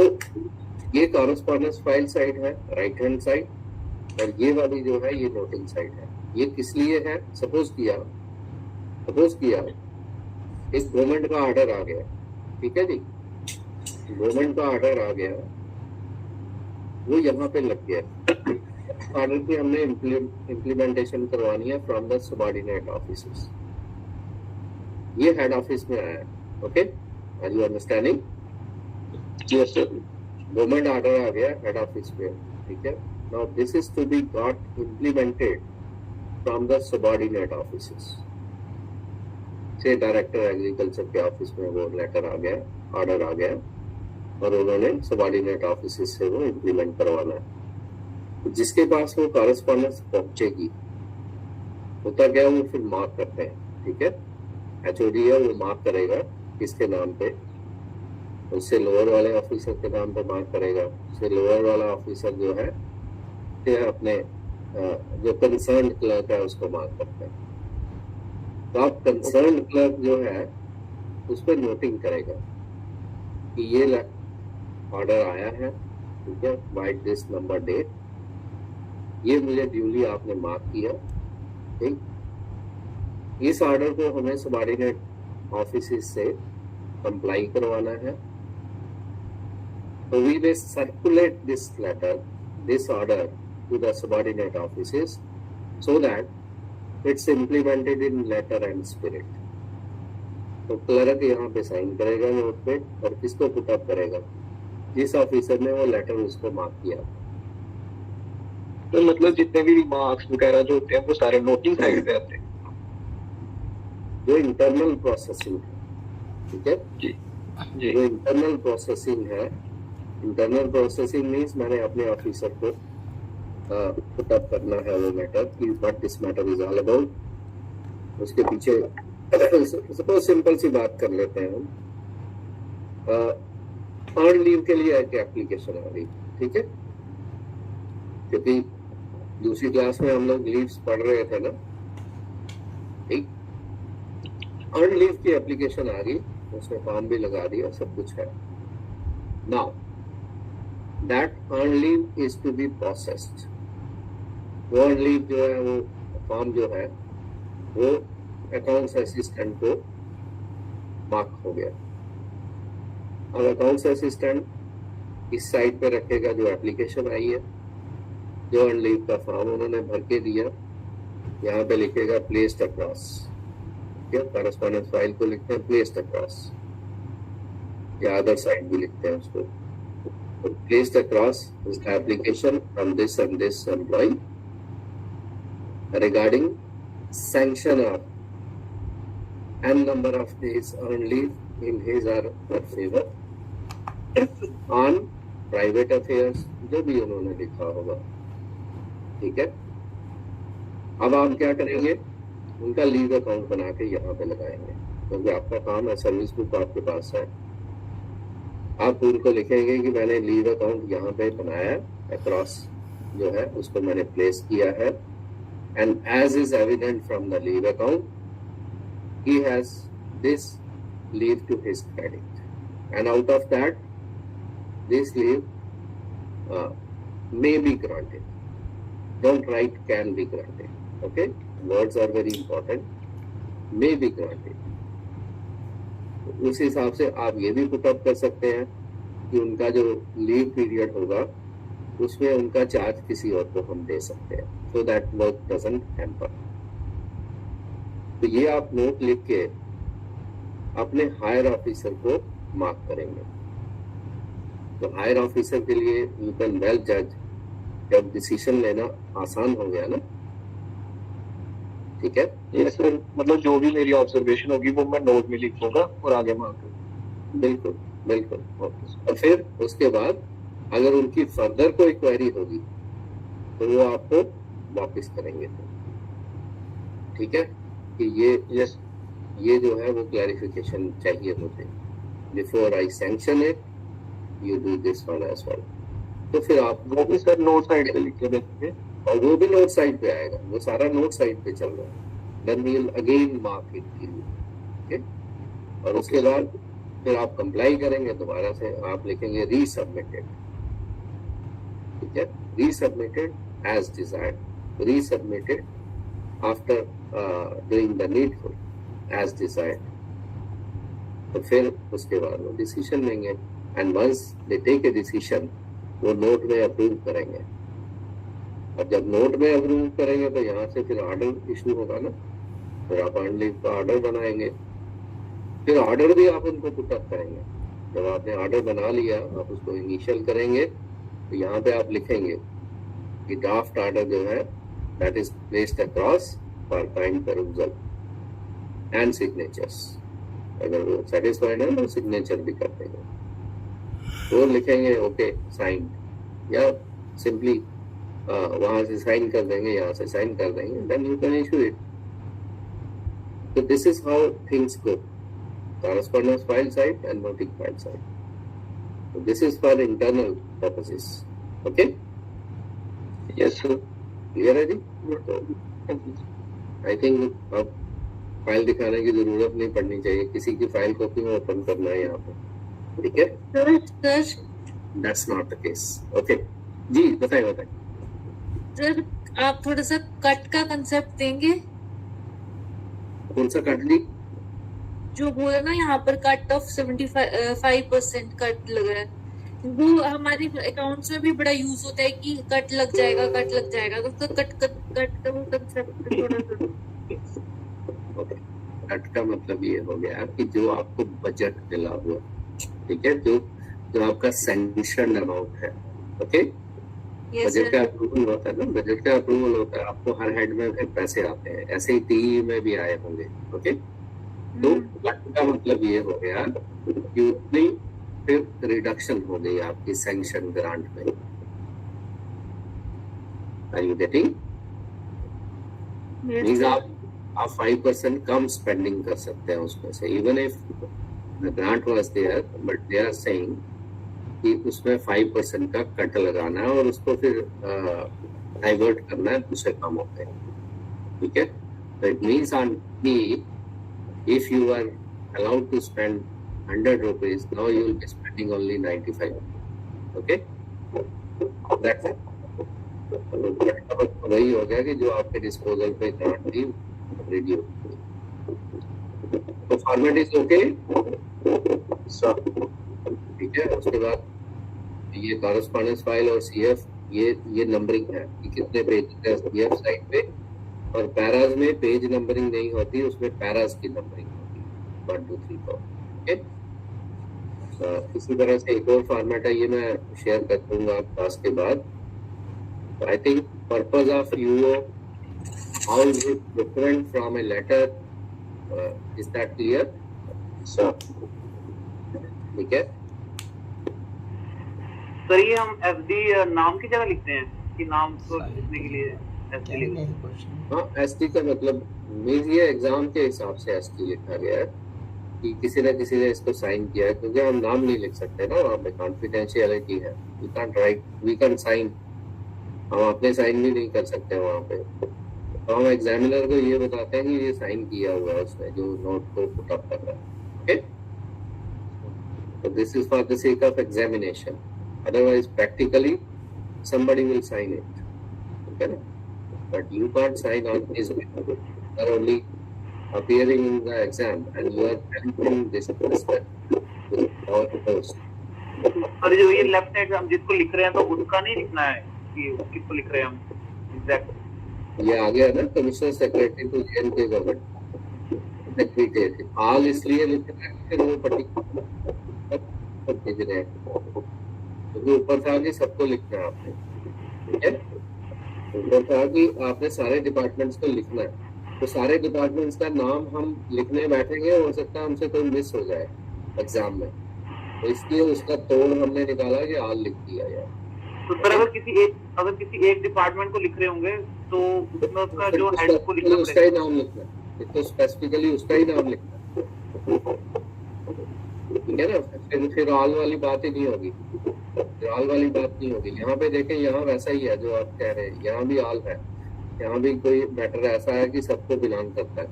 ये कॉरेस्पॉन्डेंस फाइल साइड है, राइट हैंड साइड, और ये वाली जो है ये नोटिंग साइड है. ये किस लिए है? सपोज किया एक गवर्नमेंट का ऑर्डर आ गया, ठीक है जी, गवर्नमेंट का ऑर्डर आ गया, वो यहाँ पे लग गया. ऑर्डर की हमने इम्प्लीमेंटेशन करवानी है फ्रॉम द सबऑर्डिनेट ऑफिसेस. ये हेड ऑफिस में आया. Okay, are you understanding? Yes sir. Government order आ गया हेड ऑफिस पे, ठीक है. Now this is to be got implemented from the subordinate offices. से डायरेक्टर एग्रीकल्चर के ऑफिस में वो लेटर आ गया, ऑर्डर आ गया, और उन्होंने सबऑर्डिनेट ऑफिस से वो इम्प्लीमेंट करवाना है. जिसके पास वो कॉरेस्पॉन्डेंस पहुंचेगी, होता क्या, वो फिर मार्क करते हैं. ठीक है, एचओडी है, वो मार्क करेगा किसके नाम पे, उससे लोअर वाले ऑफिसर के नाम पे मार्क करेगा. उससे लोअर वाला ऑफिसर जो है अपने जो कंसर्न क्लर्क है उसको मार्क करता है. तो आप कंसर्न क्लर्क जो है उस पर नोटिंग करेगा कि ये ऑर्डर आया है, ठीक है, बाय दिस नंबर डेट, ये मुझे ड्यूली आपने मार्क किया, ठीक। इस ऑर्डर को हमें सबऑर्डिनेट ऑफिस से कंप्लाई करवाना है, तो we will circulate this letter, this order to the subordinate offices so that it's implemented in letter and spirit. तो क्लर्क यहाँ पे साइन करेगा नोट पे और किसको पुट अप करेगा, जिस ऑफिसर ने वो लेटर उसको मार्क किया। तो मतलब जितने भी मार्क्स वगैरह जो होते हैं वो सारे नोटिंग साइड पे आते हैं, जो इंटरनल प्रोसेसिंग है, ठीक है जी जी। जो इंटरनल प्रोसेसिंग है, इंटरनल प्रोसेसिंग मीन्स मैंने अपने ऑफिसर को पुट अप करना है वो मैटर कि what this matter is all about. उसके पीछे सपोज सिंपल सी बात कर लेते हैं हम, अर्न लीव के लिए एक एप्लीकेशन आ रही, ठीक है, क्योंकि दूसरी क्लास में हम लोग लीव्स पढ़ रहे थे ना, ठीक। अर्न लीव की एप्लीकेशन आ गई, उसमें फॉर्म भी लगा दिया, सब कुछ है। Now that earn leave is to be processed. वो अर्न लीव जो है, वो फॉर्म जो है वो अकाउंट्स असिस्टेंट को मार्क हो गया। अब अकाउंट्स असिस्टेंट इस साइड पे रखेगा जो एप्लीकेशन आई है, जो अर्न लीव का फॉर्म उन्होंने भर के दिया, यहाँ पे लिखेगा प्लेस्ड अक्रॉस, कॉरेस्पॉन्डेंस फाइल को लिखते हैं प्लेस्ड अक्रॉस, या अदर साइड भी लिखते हैं उसको। Placed across is the application from this and this employee regarding sanction of n number of days earned leave in his or her favor on private affairs, जो भी उन्होंने लिखा होगा, ठीक है। अब आप क्या करेंगे, उनका लीव अकाउंट बना के यहाँ पे लगाएंगे, क्योंकि आपका काम है, सर्विस बुक आपके पास है, आप उनको लिखेंगे कि मैंने लीव अकाउंट यहाँ पे बनाया, अक्रॉस जो है उसको मैंने प्लेस किया है, and as is evident from the leave account he has this leave to his credit, and out of that this leave may be granted. Don't write can be granted. Okay, words are very important. May be granted. उस हिसाब से आप ये भी put up कर सकते हैं कि उनका जो लीव पीरियड होगा उसमें उनका चार्ज किसी और को हम दे सकते हैं, so that work doesn't hamper. तो ये आप नोट लिख के अपने हायर ऑफिसर को मार्क करेंगे। तो हायर ऑफिसर के लिए यू कैन वेल जज, जब डिसीजन लेना आसान हो गया ना, ठीक है। ये सर मतलब जो भी मेरी ऑब्जर्वेशन होगी वो मैं नोट में लिख दूंगा और आगे मार्क करूंगा। बिल्कुल बिल्कुल। और फिर उसके बाद अगर उनकी फर्दर कोई क्वेरी होगी तो वो आपको वापस करेंगे, ठीक है, कि ये जो है वो क्लैरिफिकेशन चाहिए मुझे, before I sanction it you do this one as well. तो फिर आप वो भी सर नोट साइड पे लिख के देंगे, और वो भी नोट साइड पे आएगा, वो सारा नोट साइड पे चल रहा है, then we will again mark it, okay. और उसके बाद फिर आप कंप्लाई करेंगे, दोबारा से आप लिखेंगे रीसबमिटेड, ठीक है, resubmitted as desired, resubmitted after doing the needful as desired. तो फिर उसके बाद वो डिसीजन लेंगे, and once they take a decision वो नोट में अप्रूव करेंगे, और जब नोट में अप्रूव करेंगे तो यहाँ से फिर ऑर्डर इशू होगा ना, फिर आप अर्न लीव का ऑर्डर बनाएंगे, फिर ऑर्डर भी आप उनको पुट अप करेंगे। जब आपने ऑर्डर बना लिया आप उसको इनिशियल करेंगे, तो यहाँ पे आप लिखेंगे कि ड्राफ्ट ऑर्डर जो है that is placed across for kind परusal एंड सिग्नेचर्स। अगर वो सेटिस्फाइड है तो सिग्नेचर भी कर देंगे, तो लिखेंगे ओके साइन, या सिंपली वहां से साइन कर देंगे, यहाँ से साइन कर देंगे, then you can issue it. तो this is how things go, correspondence file side and noting file side. So this is for internal purposes. Okay? Yes sir. Clear है जी? I think अब file दिखाने की जरूरत नहीं पड़नी चाहिए, किसी की फाइल कॉपी में ओपन करना है यहाँ पे, ठीक है? Sir that's not the case. Okay जी, बताइए। सर आप थोड़ा सा कट का कंसेप्ट देंगे? कौन सा कट ली? जो बोला ना यहाँ पर कट ऑफ 75% कट लग रहा है, वो हमारे अकाउंट्स में भी बड़ा यूज होता है कि कट लग जाएगा, कट लग जाएगा, तो उसका कट का वो कंसेप्ट थोड़ा सा। कट का मतलब ये हो गया कि जो आपको बजट मिला हुआ, ठीक है, जो आपका सैंक्शन अमाउंट है, ओके? बजट का अप्रूवल होता है ना, बजट का अप्रूवल होता है, आपको हर हेड में फिर पैसे आते हैं, ऐसे ही टीई में भी आए होंगे, ओके? तो कट का मतलब ये हो गया कि उतनी फिर रिडक्शन हो गई आपकी सैंक्शन ग्रांट में। Are you getting? मींस आप 5% कम स्पेंडिंग कर सकते हैं उसमें से, even if the grant was there, but they are saying कि उसमें 5% का कट लगाना है और उसको फिर डाइवर्ट करना है दूसरे कामों पे, ठीक है? तो इट मीन्स ऑन की if you are allowed to spend 100 rupees, now you will be spending only 95, okay? That's it. वही हो गया कि जो आपके डिस्पोजल पे ग्रांट थी रिड्यूस, तो फॉर्मेट इज ओके सर, ठीक है? उसके बाद ये कॉरेस्पॉन्डेंस फाइल और सीएफ, ये नंबरिंग है कि कितने पेज है सीएफ साइड पे, और पैराज में पेज नंबरिंग नहीं होती, उसमें पैराज की नंबरिंग होती है 1 2 3 4, ओके? इसी तरह से एक और फॉर्मेट है, ये मैं शेयर कर दूंगा क्लास के बाद। I think purpose of UO, how is it different from a letter, is that clear sir? ठीक है सर, ये हम एफडी नाम की जगह लिखते हैं कि नाम को लिखने के लिए एसटी लिखते हैं? हाँ, एसटी का मतलब मीन्स ये एग्जाम के हिसाब से एसटी लिखा गया है कि किसी न किसी ने इसको साइन किया है, क्योंकि हम नाम नहीं लिख सकते ना, वहाँ पे कॉन्फिडेंशियलिटी है, we can't write, we can sign, हम अपने साइन भी नहीं कर सकते वहाँ पे, तो हम एग्जामिनर को ये बताते हैं कि ये साइन किया हुआ है उसने जो नोट को पुट अप कर रहा है, ओके? तो this is for the sake of examination, otherwise practically somebody will sign it, okay? But you can't sign on his behalf. You are only appearing in the exam and you are helping this respect with our post. Sir जो ये left side हम जिसको लिख रहे हैं तो उसका नहीं लिखना है कि किसको लिख रहे हैं हम एग्जैक्ट? ये आ गया ना, commissioner secretary to J and K government secretary, all इसलिए लिख रहे हैं कि वो पर्टिकुलर भेज रहे हैं, क्योंकि ऊपर था कि सबको लिखना है आपने, ठीक है? ऊपर था कि आपने सारे डिपार्टमेंट्स को लिखना है, तो सारे डिपार्टमेंट्स का नाम हम लिखने बैठेंगे, हो सकता है हमसे कोई मिस हो जाए एग्जाम में, तो इसलिए उसका तोड़ हमने निकाला कि ऑल लिख दिया जाए। तो सर अगर किसी एक डिपार्टमेंट को लिख रहे होंगे तो उसमें उसका जो हेड को लिखना उसका ही नाम लिखना है, तो स्पेसिफिकली उसका ही नाम लिखना है, ठीक है ना? फिर ऑल वाली बात ही नहीं होगी, ऑल वाली बात नहीं होगी। यहाँ पे देखें, यहाँ वैसा ही है जो आप कह रहे हैं, यहाँ भी ऑल है, यहाँ भी कोई मैटर ऐसा है कि सबको बिलोंग करता है,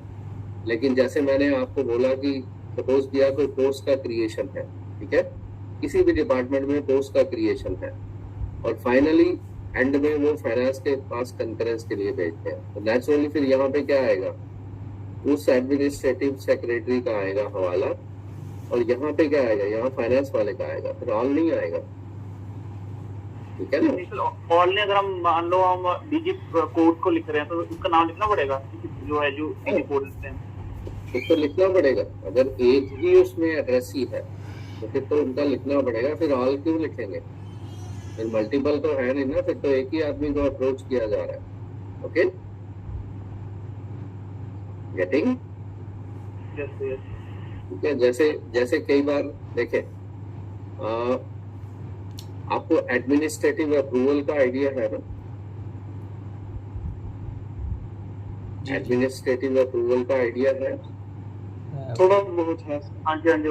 लेकिन जैसे मैंने आपको बोला कि सपोज किया कोई पोस्ट का क्रिएशन है, ठीक है? किसी भी डिपार्टमेंट में पोस्ट का क्रिएशन है और फाइनली एंड में वो फाइनेंस के पास कंकरेंस के लिए भेजते हैं, तो नेचुरली फिर यहाँ पे क्या आएगा, उस एडमिनिस्ट्रेटिव सेक्रेटरी का आएगा हवाला, और यहाँ पे क्या आएगा, यहाँ फाइनेंस वाले का आएगा, फिर ऑल नहीं आएगा, ठीक है ना? ऑल ने अगर हम मान लो हम डीजी कोड को लिख रहे हैं तो उसका नाम लिखना पड़ेगा, जो है जो डीजी कोड लिखते हैं उसको लिखना पड़ेगा। अगर एक ही उसमें एड्रेसी है तो फिर तो उनका लिखना पड़ेगा, फिर ऑल क्यों लिखेंगे? फिर मल्टीपल तो है नहीं ना, फिर तो एक ही आदमी को अप्रोच किया जा रहा है, ओके? गेटिंग? ठीक है, जैसे कई बार देखें, आपको एडमिनिस्ट्रेटिव अप्रूवल का आइडिया है ना? एडमिनिस्ट्रेटिव अप्रूवल का आइडिया है? थोड़ा बहुत है। हाँ जी, हाँ जी,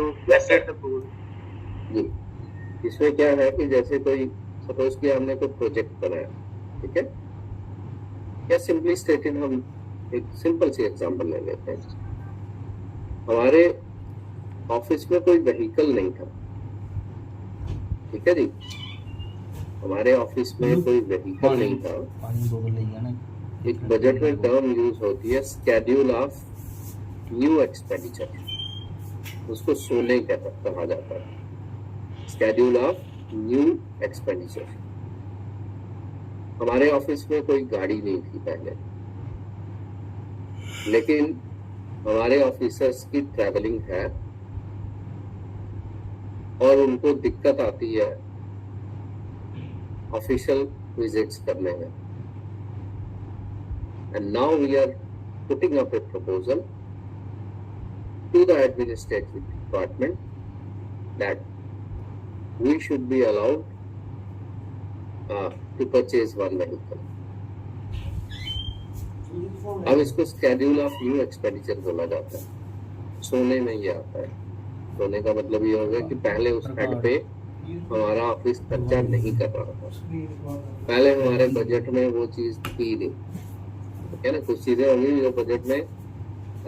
इसमें क्या है कि जैसे कोई सपोज कि हमने कोई प्रोजेक्ट बनाया, ठीक है, या सिंपली स्टेटेड हम एक सिंपल सी एग्जांपल ले लेते हैं हमारे ऑफिस में कोई व्हीकल नहीं था, ठीक है जी, हमारे ऑफिस में कोई व्हीकल नहीं था। एक बजट में टर्म यूज होती है स्केड्यूल ऑफ न्यू एक्सपेंडिचर, उसको सोने कहा जाता है, स्केड्यूल ऑफ न्यू एक्सपेंडिचर। हमारे ऑफिस में कोई गाड़ी नहीं थी पहले, लेकिन हमारे ऑफिसर्स की ट्रैवलिंग है और उनको दिक्कत आती है ऑफिशियल विजिट्स करने में। And now we are putting up a proposal to the administrative department that we should be allowed to purchase one vehicle. अब इसको स्केड्यूल ऑफ न्यू एक्सपेंडिचर बोला जाता है, सोने में ये आता है। सोने का मतलब ये होगा कि पहले उस हेड पे हमारा ऑफिस खर्चा नहीं कर रहा था, पहले हमारे बजट में वो चीज थी नहीं, है ना। कुछ चीजें होंगी जो बजट में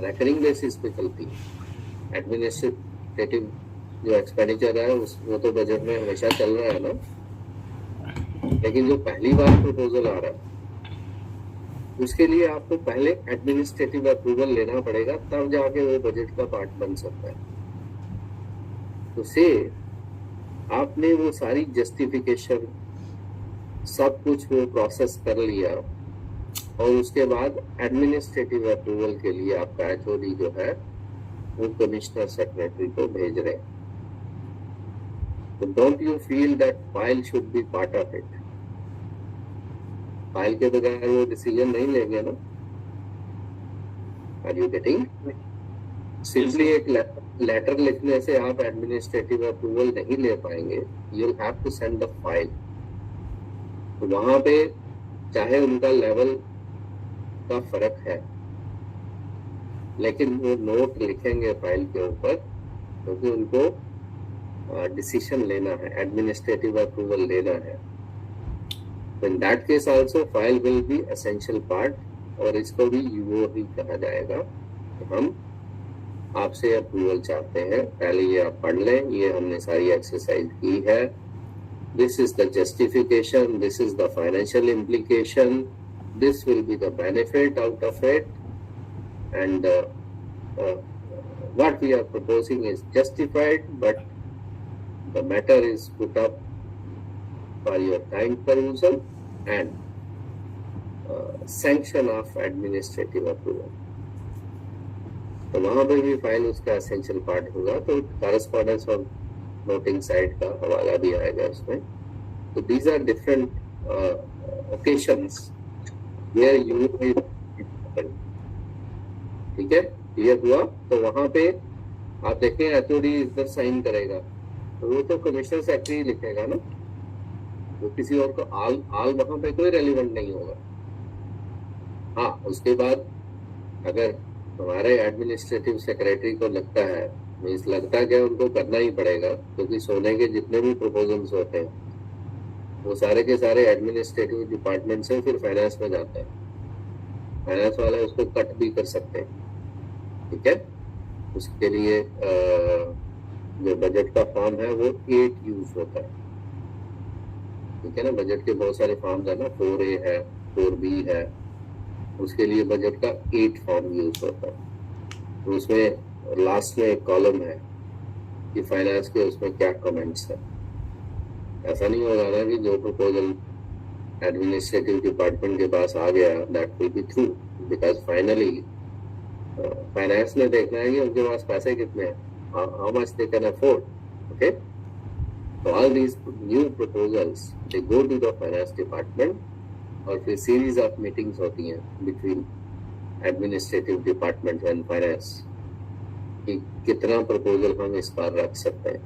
रेकरिंग बेसिस पे चलती है, एडमिनिस्ट्रेटिव जो एक्सपेंडिचर है वो तो बजट में हमेशा चल रहा है ना, लेकिन जो पहली बार प्रपोजल आ रहा है उसके लिए आपको पहले एडमिनिस्ट्रेटिव अप्रूवल लेना पड़ेगा, तब जाके वो बजट का पार्ट बन सकता है। तो से आपने वो सारी जस्टिफिकेशन सब कुछ वो प्रोसेस कर लिया और उसके बाद एडमिनिस्ट्रेटिव अप्रूवल के लिए आपका एचओडी जो है वो कमिश्नर सेक्रेटरी को भेज रहे हैं। तो don't you feel that file should be part of it? File के बगैर वो डिसीजन नहीं लेंगे ना। Are you getting? सिंपली एक लेटर लिखने से आप एडमिनिस्ट्रेटिव अप्रूवल नहीं ले पाएंगे, you will have to send the file. तो वहां पे चाहे उनका लेवल का फर्क है, लेकिन वो नोट लिखेंगे फाइल के ऊपर, क्योंकि उनको डिसीजन लेना है, एडमिनिस्ट्रेटिव अप्रूवल लेना है। In that case also file will be essential part, और इसको भी यूओ ही कहा जाएगा। तो हम आपसे अप्रूवल चाहते हैं, पहले ये आप पढ़ लें, ये हमने सारी एक्सरसाइज की है। This is the justification, this is the financial implication, this will be the benefit out of it, and what we are proposing is justified, but the matter is put up for your kind perusal and sanction of administrative approval. तो वहां पर भी file उसका essential part होगा, तो correspondence और noting side का हवाला भी आएगा उसमें। तो these are different occasions where you, ठीक है, क्लियर हुआ? तो वहां पे आप देखें एचओडी इधर साइन करेगा, तो वो तो कमिश्नर सेक्रेटरी लिखेगा ना, तो किसी और को आल वहां पे कोई रेलिवेंट नहीं होगा। हाँ, उसके बाद अगर हमारे एडमिनिस्ट्रेटिव सेक्रेटरी को लगता है, मीन्स लगता है कि उनको करना ही पड़ेगा, क्योंकि सोने के जितने भी प्रपोजल्स होते हैं वो सारे के सारे एडमिनिस्ट्रेटिव डिपार्टमेंट से फिर फाइनेंस में जाते हैं, फाइनेंस वाले उसको कट भी कर सकते हैं, ठीक है। उसके लिए जो बजट का फॉर्म है वो 8 यूज होता है, ठीक है ना। बजट के बहुत सारे फॉर्म्स है ना, 4A है, 4B है, उसके लिए बजट का 8 फॉर्म यूज होता है। तो उसमें लास्ट में एक कॉलम है कि फाइनेंस के उसमें क्या कमेंट्स है। ऐसा नहीं होगा ना कि जो प्रपोजल एडमिनिस्ट्रेटिव डिपार्टमेंट के पास आ गया that will be through, because finally finance ने देखना है कि उनके पास पैसे कितने हैं, how much they can afford, okay. तो all these new proposals they go to the finance department, और फिर सीरीज ऑफ मीटिंग्स होती हैं between administrative department and finance कि कितना प्रपोजल हम इस बार रख सकते हैं।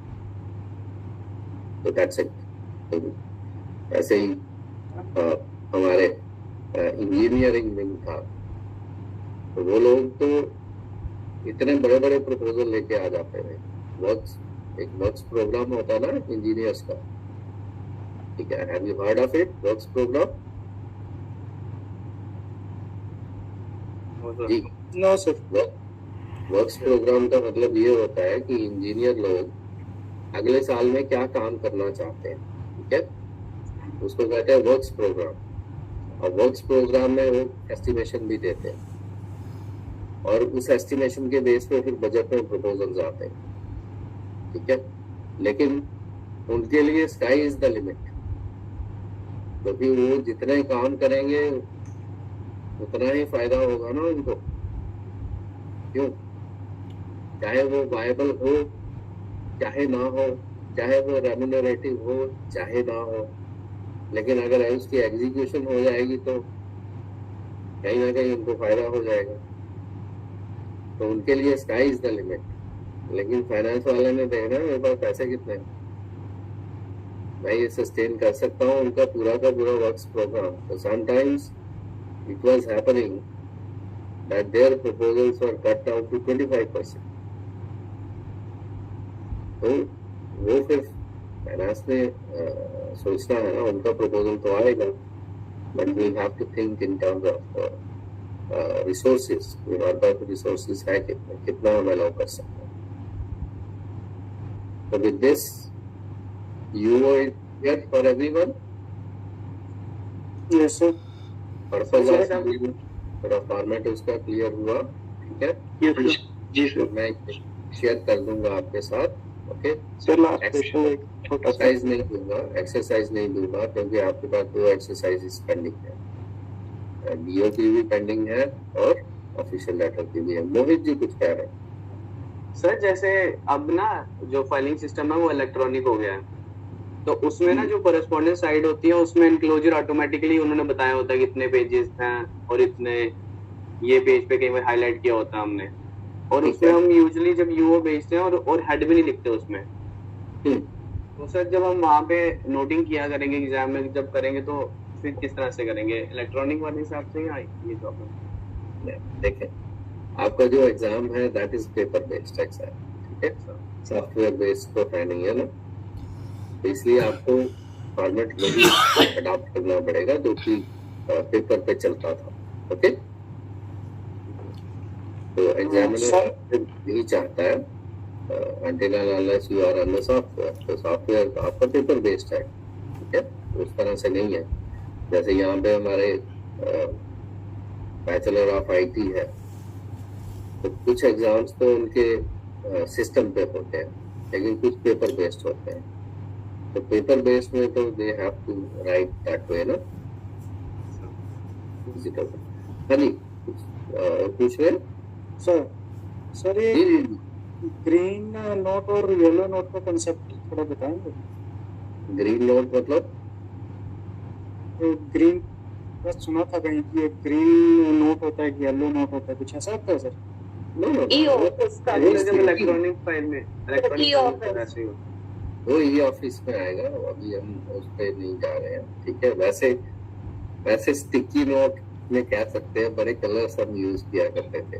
तो दैट्स इट। ऐसे ही हमारे इंजीनियरिंग विंग था, तो वो लोग तो इतने बड़े बड़े प्रपोजल लेके आ जाते हैं। एक वर्क्स प्रोग्राम होता है ना इंजीनियर्स का, ठीक है, have you heard of it? Works programme ji, no sir. Works programme का मतलब ये होता है कि इंजीनियर लोग अगले साल में क्या काम करना चाहते हैं, ठीक है, उसको कहते हैं वर्क्स प्रोग्राम। और वर्क्स प्रोग्राम में वो एस्टिमेशन भी देते हैं और उस एस्टिमेशन के बेस पे फिर बजट में प्रपोजल्स आते हैं, ठीक है। लेकिन उनके लिए स्काई इज द लिमिट, क्योंकि वो जितने काम करेंगे उतना ही फायदा होगा ना उनको। क्यों? चाहे वो वायबल हो चाहे ना हो, चाहे वो रेम्यूनरेटिव हो चाहे ना हो, लेकिन अगर उसकी एग्जीक्यूशन हो जाएगी तो कहीं ना कहीं उनको फायदा हो जाएगा। तो उनके लिए स्काई इज द लिमिट। लेकिन फाइनेंस वाले ने देखना मेरे पास पैसे कितने हैं, मैं ये सस्टेन कर सकता हूँ उनका पूरा का पूरा वर्क्स प्रोग्राम। तो sometimes it was happening that there proposals were cut down to 25%। तो वो फिर फाइनेंस ने सोचना है ना, उनका प्रपोजल तो आएगा, but we have to think in terms of resources. हमारे पास रिसोर्सेज है कितना हम अलाउ कर सकते हैं। तो with this you were yet for everyone? Yes, sir. Purpose of format उसका क्लियर हुआ, ठीक है? Yes, sir. जी सर, मैं शेयर कर दूंगा आपके साथ, ओके? सर लास्ट क्वेश्चन एक छोटा सा एक्सरसाइज नहीं दूंगा क्योंकि आपके पास 2 एक्सरसाइज पेंडिंग है, डीओपी भी पेंडिंग है और ऑफिशियल लेटर की भी है। मोहित जी कुछ कह रहे हैं? सर जैसे अब ना जो फाइलिंग सिस्टम है वो इलेक्ट्रॉनिक हो गया है, तो उसमें ना जो कोरेस्पोंडेंस साइड होती है उसमें एनक्लोजर ऑटोमेटिकली उन्होंने बताया होता है कितने पेजेस हैं और इतने ये पेज पे कई बार हाईलाइट किया होता है हमने, और उसमें हम यूजुअली जब यूओ भेजते हैं और हेड भी नहीं लिखते उसमें। तो सर जब हम वहाँ पे नोटिंग किया करेंगे एग्जाम में जब करेंगे तो फिर किस तरह से करेंगे? इलेक्ट्रॉनिक वाले हिसाब से ही ये प्रॉब्लम। देखें, आपका जो एग्जाम है that is paper based exam, ठीक है, सॉफ्टवेयर बेस्ड तो है नहीं है ना, तो इसलिए आपको फॉर्मेट वही अडॉप्ट करना पड़ेगा जो कि पेपर पे चलता था, ओके? तो एग्जामिनर यही चाहता है until and unless you are on the software, तो सॉफ्टवेयर आपका पेपर बेस्ड है, ठीक है, उस तरह से नहीं है। जैसे यहाँ पे हमारे बैचलर ऑफ आईटी है, तो कुछ एग्जाम्स तो उनके सिस्टम पे होते हैं लेकिन कुछ पेपर बेस्ड होते हैं। तो पेपर बेस्ड में तो they have to write that way ना। हनी पूछ रहे सर ये ग्रीन नोट और येलो नोट का कंसेप्ट थोड़ा बताएंगे? ग्रीन नोट मतलब? ग्रीन बस सुना था कहीं कि एक ग्रीन नोट होता है, येलो नोट होता है, कुछ ऐसा होता है सर? ई ऑफिस का इलेक्ट्रॉनिक फाइल में ई ऑफिस वो ई ऑफिस में आएगा, अभी हम उस पे नहीं जा रहे हैं, ठीक है। वैसे स्टिकी नोट में कह सकते हैं, बड़े कलर्स हम यूज किया करते थे,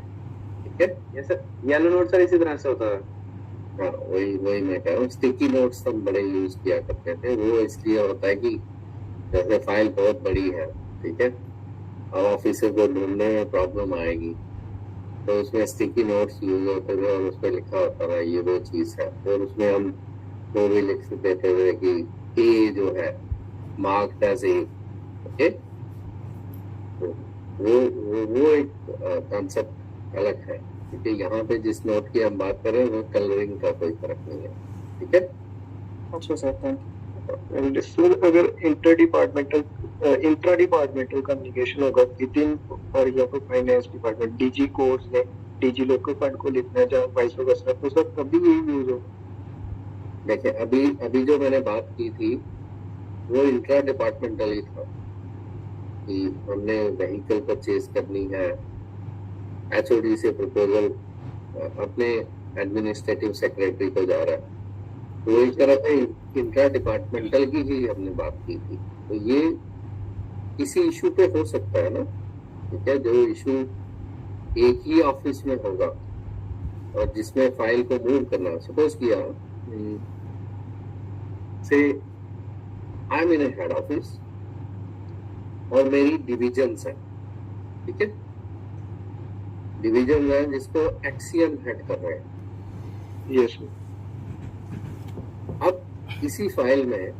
ठीक है। ये सर येलो नोट सर इसी तरह से होता है। हाँ, वही मैं कह रहा हूँ, स्टिकी नोट्स हम बड़े यूज किया करते थे। वो इसलिए होता है कि जैसे फाइल बहुत बड़ी है, ठीक है, अब ऑफिसर को ढूंढने में प्रॉब्लम आएगी, तो उसमें स्टिकी नोट्स यूज होते थे और उसमें लिखा होता था ये वो चीज है, और उसमें हम वो भी लिख देते थे कि ए जो है मार्क्ड एज ए, ओके। वो एक कॉन्सेप्ट अलग है, क्योंकि यहाँ पे जिस नोट की हम बात करें वो कलरिंग का कोई फर्क नहीं है, ठीक है। अच्छा सर, थैंक यू। सर अगर इंट्रा डिपार्टमेंटल कम्युनिकेशन होगा with in for example finance department, DG course ने डीजी लोकल फंड को लिखना है जहाँ वाइस वर्सा, तो सर कभी यही यूज होगा? देखिए, अभी जो मैंने बात की थी वो इंट्रा डिपार्टमेंटल ही था कि हमने व्हीकल परचेज करनी है, एचओडी से प्रपोजल अपने एडमिनिस्ट्रेटिव सेक्रेटरी को जा रहा है, तो एक तरह से इंट्रा डिपार्टमेंटल की ही हमने बात की थी। तो ये किसी इशू पे हो सकता है ना, ठीक है, जो इशू एक ही ऑफिस में होगा और जिसमें फाइल को मूव करना, सपोज किया से I am in head office और मेरी डिविजन्स है, ठीक है, डिवीजन है जिसको एक्सीएम हेड कर रहे हैं। Yes sir. अब इसी फाइल में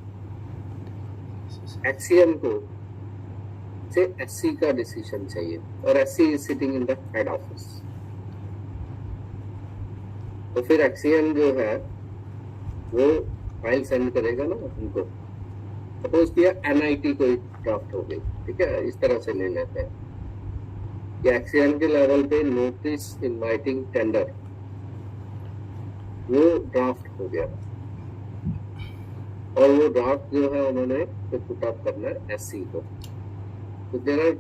एक्सीएम को से एससी का डिसीजन चाहिए और SC is sitting in the head office. तो फिर एक्सीएम जो है वो फाइल सेंड करेगा ना उनको। सपोज किया एनआईटी कोई ड्राफ्ट हो गई, ठीक है, इस तरह से ले लेते हैं कि एक्सीएम के लेवल पे नोटिस इनवाइटिंग टेंडर वो ड्राफ्ट हो गया और वो ड्राफ्ट जो है उन्होंने पुट अप करना है एससी को। तो देयर आर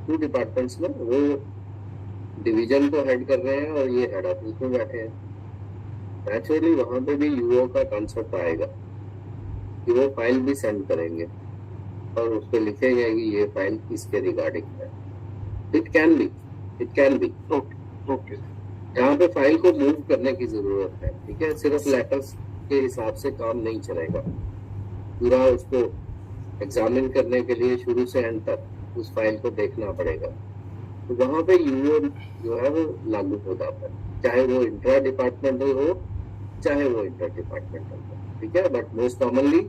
2 डिपार्टमेंट्स में, वो डिवीजन को हेड कर रहे हैं और ये हेड ऑफिस में बैठे हैं। नेचुरली वहां पे भी यूओ का कॉन्सेप्ट आएगा कि वो फाइल भी सेंड करेंगे और उस पर लिखेंगे कि ये फाइल किसके रिगार्डिंग है। It can be okay. यहाँ पे फाइल को मूव करने की जरूरत है, ठीक है, सिर्फ लेटर्स के हिसाब से काम नहीं चलेगा। पूरा उसको एग्जामिन करने के लिए शुरू से एंड तक उस फाइल को देखना पड़ेगा। तो वहां पे यूओ जो है वो लागू हो जाता है, चाहे वो इंट्रा डिपार्टमेंटल हो चाहे वो इंटर डिपार्टमेंटल हो, ठीक है। But most commonly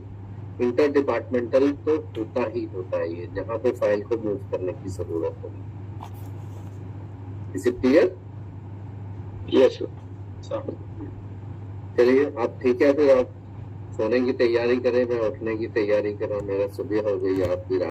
inter departmental तो होता ही होता है ये, जहाँ पे फाइल को मूव करने की जरूरत होगी। Is it clear? Yes sir चलिए आप ठीक है, फिर आप सोने की तैयारी करें, मैं उठने की तैयारी करूँ। मेरा सुबह हो गई, आपकी रात।